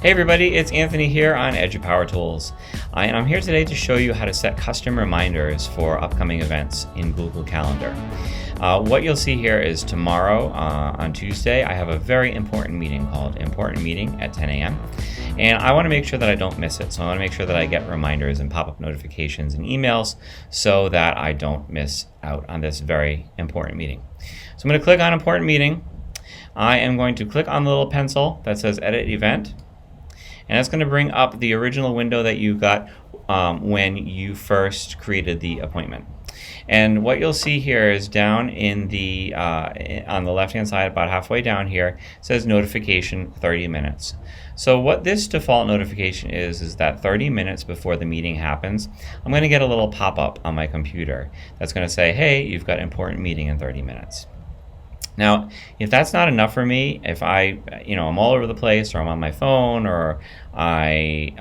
Hey everybody, it's Anthony here on EduPower Tools. I'm here today to show you how to set custom reminders for upcoming events in Google Calendar. What you'll see here is tomorrow on Tuesday, I have a very important meeting called Important Meeting at 10 a.m. And I want to make sure that I don't miss it. So I want to make sure that I get reminders and pop-up notifications and emails so that I don't miss out on this very important meeting. So I'm going to click on Important Meeting. I am going to click on the little pencil that says Edit Event. And that's going to bring up the original window that you got when you first created the appointment. And what you'll see here is down in the on the left-hand side, about halfway down here, says notification 30 minutes. So what this default notification is that 30 minutes before the meeting happens, I'm going to get a little pop-up on my computer that's going to say, hey, you've got an important meeting in 30 minutes. Now, if that's not enough for me, if I'm all over the place, or I'm on my phone, or I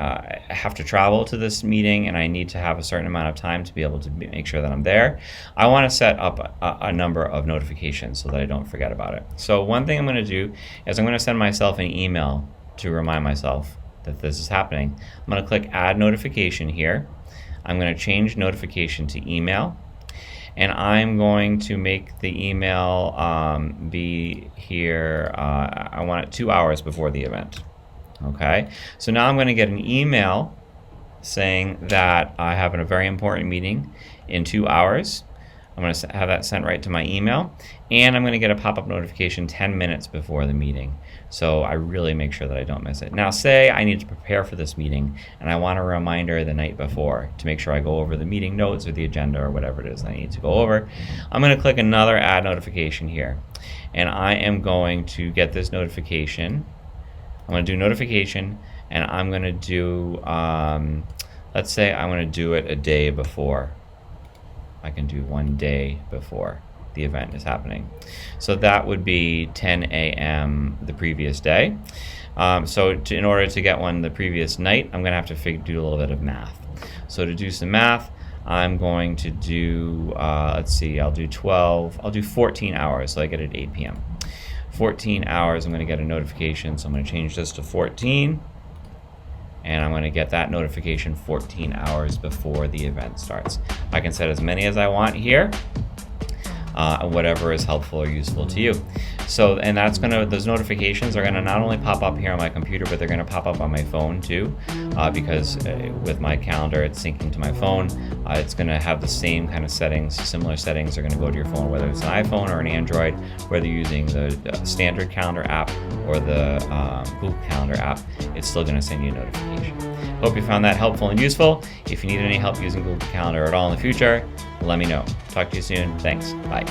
have to travel to this meeting and I need to have a certain amount of time to be able to make sure that I'm there, I want to set up a number of notifications so that I don't forget about it. So one thing I'm going to do is I'm going to send myself an email to remind myself that this is happening. I'm going to click Add Notification here. I'm going to change notification to email. And I'm going to make the email be here, I want it 2 hours before the event. Okay, so now I'm going to get an email saying that I have a very important meeting in 2 hours. I'm going to have that sent right to my email. And I'm going to get a pop-up notification 10 minutes before the meeting. So I really make sure that I don't miss it. Now say I need to prepare for this meeting and I want a reminder the night before to make sure I go over the meeting notes or the agenda or whatever it is I need to go over. I'm going to click another Add Notification here. And I am going to get this notification. I'm going to do notification and I'm going to do, let's say I want to do it a day before. I can do 1 day before the event is happening. So that would be 10 a.m. the previous day. In order to get one the previous night, I'm going to have to do a little bit of math. So to do some math, I'm going to do, let's see, I'll do 14 hours, so I get it at 8 p.m. 14 hours, I'm going to get a notification, so I'm going to change this to 14. And I'm going to get that notification 14 hours before the event starts. I can set as many as I want here, whatever is helpful or useful to you. So, and those notifications are going to not only pop up here on my computer, but they're going to pop up on my phone too, because with my calendar, it's syncing to my phone. It's going to have the same kind of settings, similar settings are going to go to your phone, whether it's an iPhone or an Android, whether you're using the standard calendar app or the Google Calendar app, it's still going to send you a notification. Hope you found that helpful and useful. If you need any help using Google Calendar at all in the future, let me know. Talk to you soon. Thanks. Bye.